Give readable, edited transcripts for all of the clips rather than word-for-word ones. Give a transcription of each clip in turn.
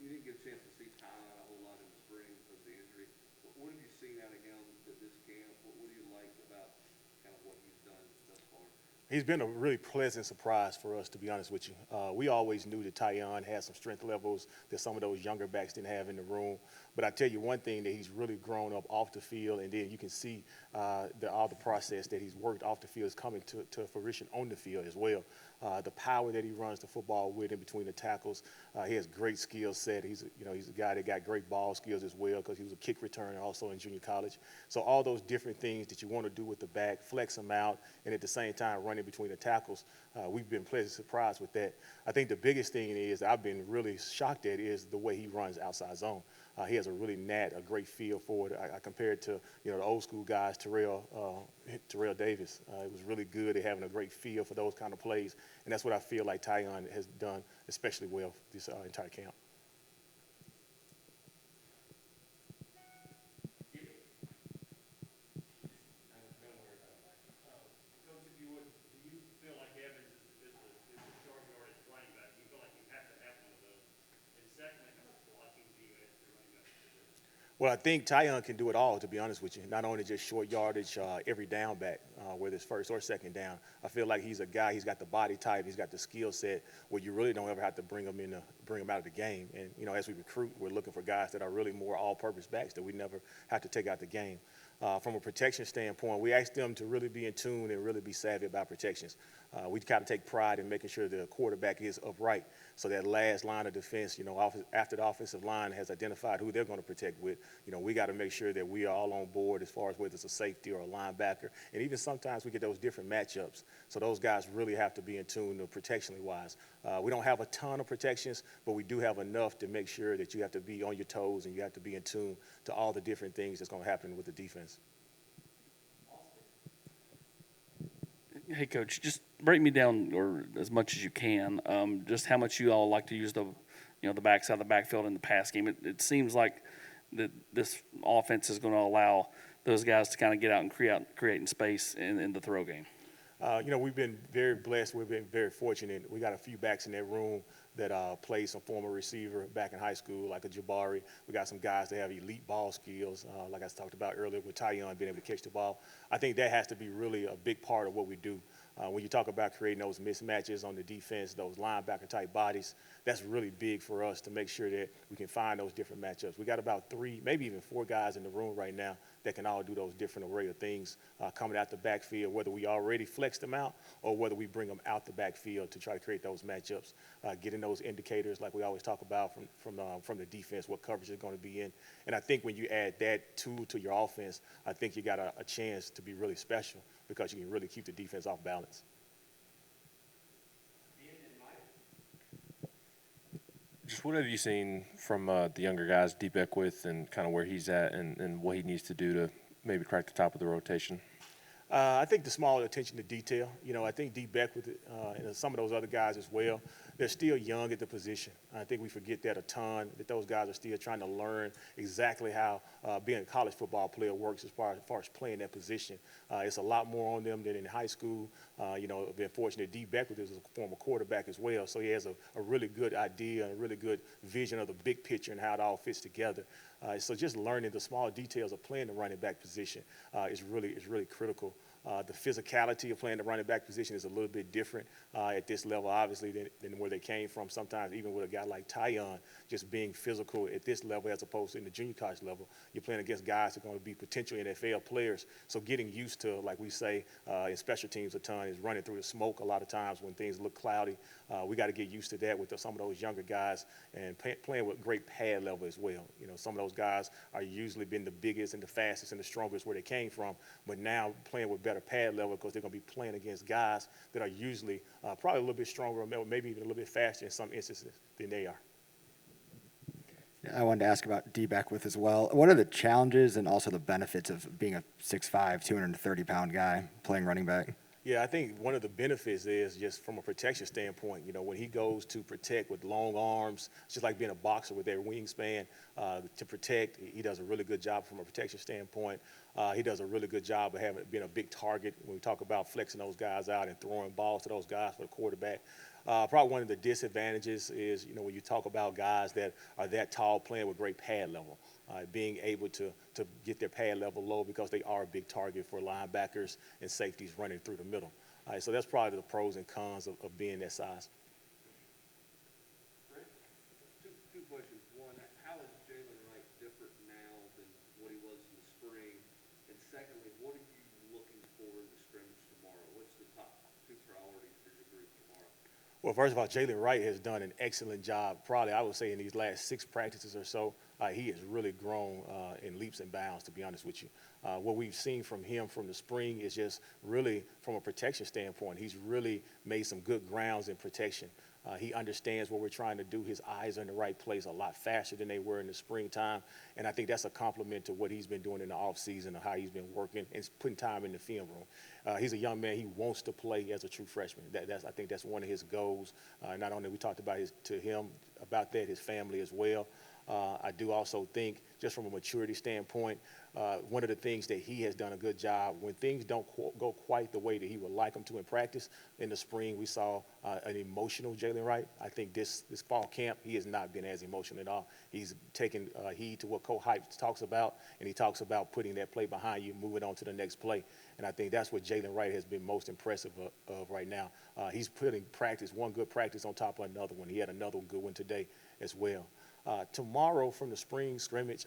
You didn't get a chance to see Tiyon a whole lot in the spring because of the injury. What have you seen out of him this camp? What do you like about kind of what he's done thus far? He's been a really pleasant surprise for us, to be honest with you. We always knew that Tiyon had some strength levels that some of those younger backs didn't have in the room. But I tell you one thing, that he's really grown up off the field, and then you can see all the process that he's worked off the field is coming to fruition on the field as well. The power that he runs the football with in between the tackles, he has great skill set. He's a guy that got great ball skills as well because he was a kick returner also in junior college. So all those different things that you want to do with the back, flex him out, and at the same time running between the tackles, we've been pleasantly surprised with that. I think the biggest thing is I've been really shocked at is the way he runs outside zone. He has a great feel for it. I compare it to the old school guys, Terrell Davis. It was really good at having a great feel for those kind of plays, and that's what I feel like Tiyon has done especially well this entire camp. Coach, if you would, do you feel like Evans is a short yardage running back? Do you feel like you have to have one of those? And secondly, how much blocking do you add to the running back position? Well, I think Tiyon can do it all, to be honest with you. Not only just short yardage, every down back, whether it's first or second down. I feel like he's a guy, he's got the body type, he's got the skill set where you really don't ever have to bring him out of the game. And, as we recruit, we're looking for guys that are really more all-purpose backs that we never have to take out the game. From a protection standpoint, we ask them to really be in tune and really be savvy about protections. We kind of take pride in making sure the quarterback is upright. So that last line of defense, after the offensive line has identified who they're going to protect with, we got to make sure that we are all on board as far as whether it's a safety or a linebacker. And even sometimes we get those different matchups. So those guys really have to be in tune protectionally wise. We don't have a ton of protections, but we do have enough to make sure that you have to be on your toes and you have to be in tune to all the different things that's going to happen with the defense. Hey, Coach, just break me down, or as much as you can, just how much you all like to use the backs out of the backfield in the pass game. It seems like that this offense is going to allow those guys to kind of get out and create in space in the throw game. We've been very blessed. We've been very fortunate. We got a few backs in that room that played some former receiver back in high school, like a Jabari. We got some guys that have elite ball skills, like I talked about earlier with Tiyon being able to catch the ball. I think that has to be really a big part of what we do. When you talk about creating those mismatches on the defense, those linebacker-type bodies, that's really big for us to make sure that we can find those different matchups. We got about 3, maybe even 4 guys in the room right now that can all do those different array of things coming out the backfield, whether we already flex them out or whether we bring them out the backfield to try to create those matchups, getting those indicators like we always talk about from the defense, what coverage is going to be in. And I think when you add that tool to your offense, I think you got a chance to be really special because you can really keep the defense off balance. Just what have you seen from the younger guys, Dee Beckwith, and kind of where he's at and what he needs to do to maybe crack the top of the rotation? I think the small attention to detail. I think Dee Beckwith and some of those other guys as well, they're still young at the position. I think we forget that a ton, that those guys are still trying to learn exactly how being a college football player works as far as playing that position. It's a lot more on them than in high school. I've been fortunate. Dee Beckwith is a former quarterback as well, so he has a really good idea and a really good vision of the big picture and how it all fits together. So just learning the small details of playing the running back position is really critical. The physicality of playing the running back position is a little bit different at this level, obviously, than where they came from. Sometimes even with a guy like Tiyon, just being physical at this level as opposed to in the junior college level, you're playing against guys that are going to be potential NFL players. So getting used to, like we say in special teams a ton, is running through the smoke a lot of times when things look cloudy. We got to get used to that with some of those younger guys and playing with great pad level as well. Some of those guys are usually been the biggest and the fastest and the strongest where they came from, but now playing with better pad level because they're going to be playing against guys that are usually probably a little bit stronger, maybe even a little bit faster in some instances than they are. I wanted to ask about Dee Beckwith as well. What are the challenges and also the benefits of being a 6'5", 230-pound guy playing running back? Yeah, I think one of the benefits is just from a protection standpoint. When he goes to protect with long arms, it's just like being a boxer with their wingspan to protect. He does a really good job from a protection standpoint. He does a really good job of being a big target when we talk about flexing those guys out and throwing balls to those guys for the quarterback. Probably one of the disadvantages is, when you talk about guys that are that tall playing with great pad level, being able to get their pad level low because they are a big target for linebackers and safeties running through the middle. So that's probably the pros and cons of being that size. Two questions. One, how is Jalen Wright different now than what he was in the spring? And secondly, what are you looking for in the scrimmage tomorrow? What's the top two priorities for your group tomorrow? Well, first of all, Jalen Wright has done an excellent job. Probably, I would say, in these last 6 practices or so, he has really grown in leaps and bounds, to be honest with you. What we've seen from him from the spring is just really, from a protection standpoint, he's really made some good grounds in protection. He understands what we're trying to do. His eyes are in the right place a lot faster than they were in the springtime. And I think that's a compliment to what he's been doing in the offseason and how he's been working and putting time in the film room. He's a young man. He wants to play as a true freshman. I think that's one of his goals. Not only we talked about his family as well. I do also think, just from a maturity standpoint, one of the things that he has done a good job, when things don't go quite the way that he would like them to in practice, in the spring we saw an emotional Jalen Wright. I think this fall camp, he has not been as emotional at all. He's taken heed to what Coach Hype talks about, and he talks about putting that play behind you, moving on to the next play. And I think that's what Jalen Wright has been most impressive of right now. He's putting one good practice on top of another one. He had another good one today as well. Tomorrow from the spring scrimmage,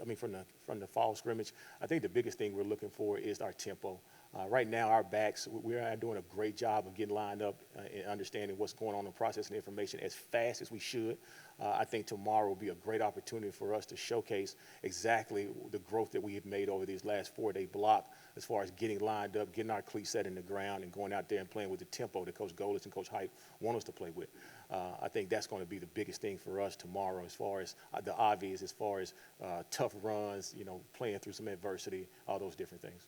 from the fall scrimmage, I think the biggest thing we're looking for is our tempo. Right now, our backs, we're doing a great job of getting lined up and understanding what's going on and processing information as fast as we should. I think tomorrow will be a great opportunity for us to showcase exactly the growth that we have made over these last 4-day block as far as getting lined up, getting our cleats set in the ground, and going out there and playing with the tempo that Coach Golis and Coach Hype want us to play with. I think that's going to be the biggest thing for us tomorrow as far as the obvious, as far as tough runs, playing through some adversity, all those different things.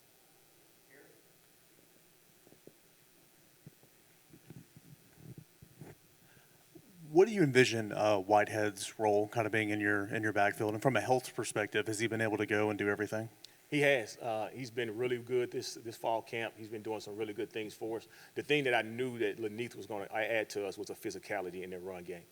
What do you envision Whitehead's role kind of being in your backfield? And from a health perspective, has he been able to go and do everything? He has. He's been really good this fall camp. He's been doing some really good things for us. The thing that I knew that Laneith was going to add to us was a physicality in their run game.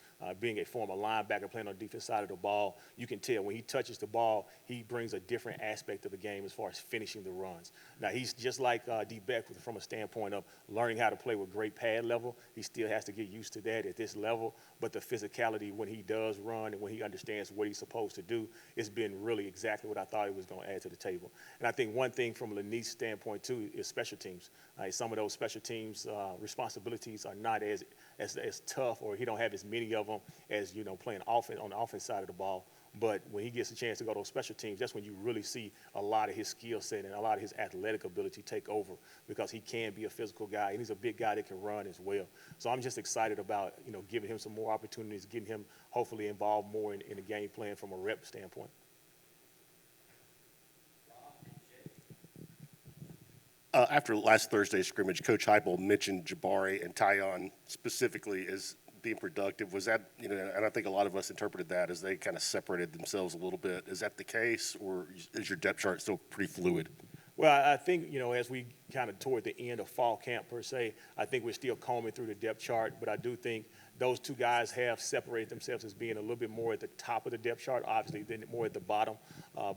Being a former linebacker playing on the defensive side of the ball, you can tell when he touches the ball, he brings a different aspect of the game as far as finishing the runs. Now, he's just like Dee Beckwith from a standpoint of learning how to play with great pad level. He still has to get used to that at this level, but the physicality when he does run and when he understands what he's supposed to do, it's been really exactly what I thought he was going to add to the table. And I think one thing from Laneith's standpoint, too, is special teams. Some of those special teams responsibilities are not as tough, or he don't have as many of them as, playing offense on the offense side of the ball. But when he gets a chance to go to those special teams, that's when you really see a lot of his skill set and a lot of his athletic ability take over, because he can be a physical guy, and he's a big guy that can run as well. So I'm just excited about, giving him some more opportunities, getting him hopefully involved more in the game plan from a rep standpoint. After last Thursday's scrimmage, Coach Heupel mentioned Jabari and Tiyon specifically as being productive. Was that, and I think a lot of us interpreted that as they kind of separated themselves a little bit. Is that the case, or is your depth chart still pretty fluid? Well, I think, as we kind of toward the end of fall camp per se, I think we're still combing through the depth chart, but I do think those two guys have separated themselves as being a little bit more at the top of the depth chart, obviously, than more at the bottom.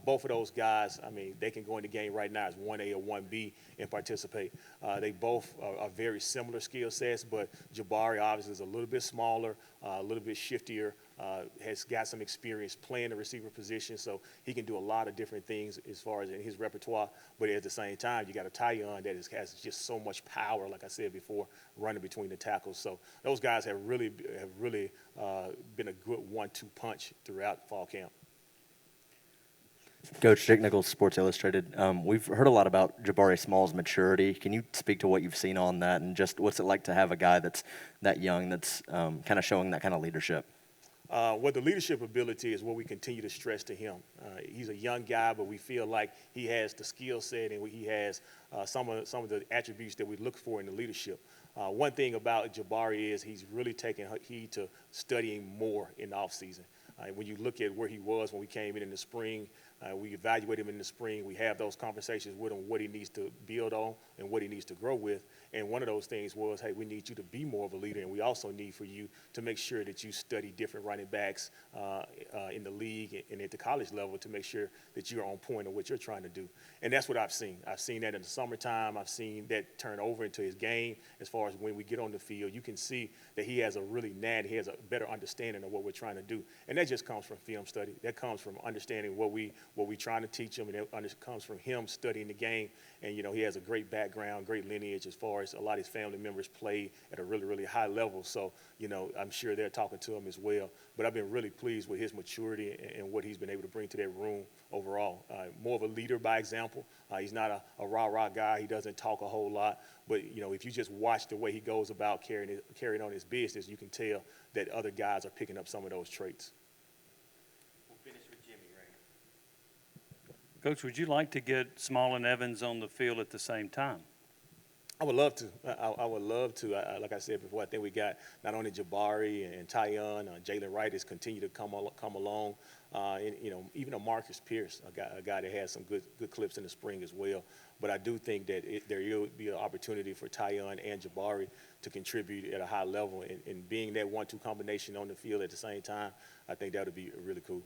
Both of those guys, they can go in the game right now as 1A or 1B and participate. They both are very similar skill sets, but Jabari obviously is a little bit smaller, a little bit shiftier, has got some experience playing the receiver position, so he can do a lot of different things as far as in his repertoire. But at the same time, you got a Tiyon that has just so much power, like I said before, running between the tackles. So those guys have really been a good 1-2 punch throughout fall camp. Coach, Jake Nichols, Sports Illustrated. We've heard a lot about Jabari Small's maturity. Can you speak to what you've seen on that, and just what's it like to have a guy that's that young that's kind of showing that kind of leadership? Well, the leadership ability is what we continue to stress to him. He's a young guy, but we feel like he has the skill set and he has some of the attributes that we look for in the leadership. One thing about Jabari is he's really taken heed to studying more in the offseason. When you look at where he was when we came in the spring, We evaluate him in the spring. We have those conversations with him, what he needs to build on and what he needs to grow with. And one of those things was, hey, we need you to be more of a leader, and we also need for you to make sure that you study different running backs in the league and at the college level to make sure that you're on point of what you're trying to do. And that's what I've seen. I've seen that in the summertime. I've seen that turn over into his game as far as when we get on the field. You can see that he has a really he has a better understanding of what we're trying to do. And that just comes from film study. That comes from understanding what we're trying to teach him, and it comes from him studying the game. And, you know, he has a great background, great lineage as far as a lot of his family members play at a really, really high level. So, you know, I'm sure they're talking to him as well. But I've been really pleased with his maturity and what he's been able to bring to that room overall. More of a leader by example. He's not a rah-rah guy. He doesn't talk a whole lot. But, you know, if you just watch the way he goes about carrying on his business, you can tell that other guys are picking up some of those traits. We'll finish with Jimmy right here. Coach, would you like to get Small and Evans on the field at the same time? I would love to. I would love to. Like I said before, I think we got not only Jabari and Tiyon, Jalen Wright has continued to come along, and you know, even a Marcus Pierce, a guy that had some good clips in the spring as well. But I do think that there will be an opportunity for Tiyon and Jabari to contribute at a high level, and being that 1-2 combination on the field at the same time, I think that would be really cool.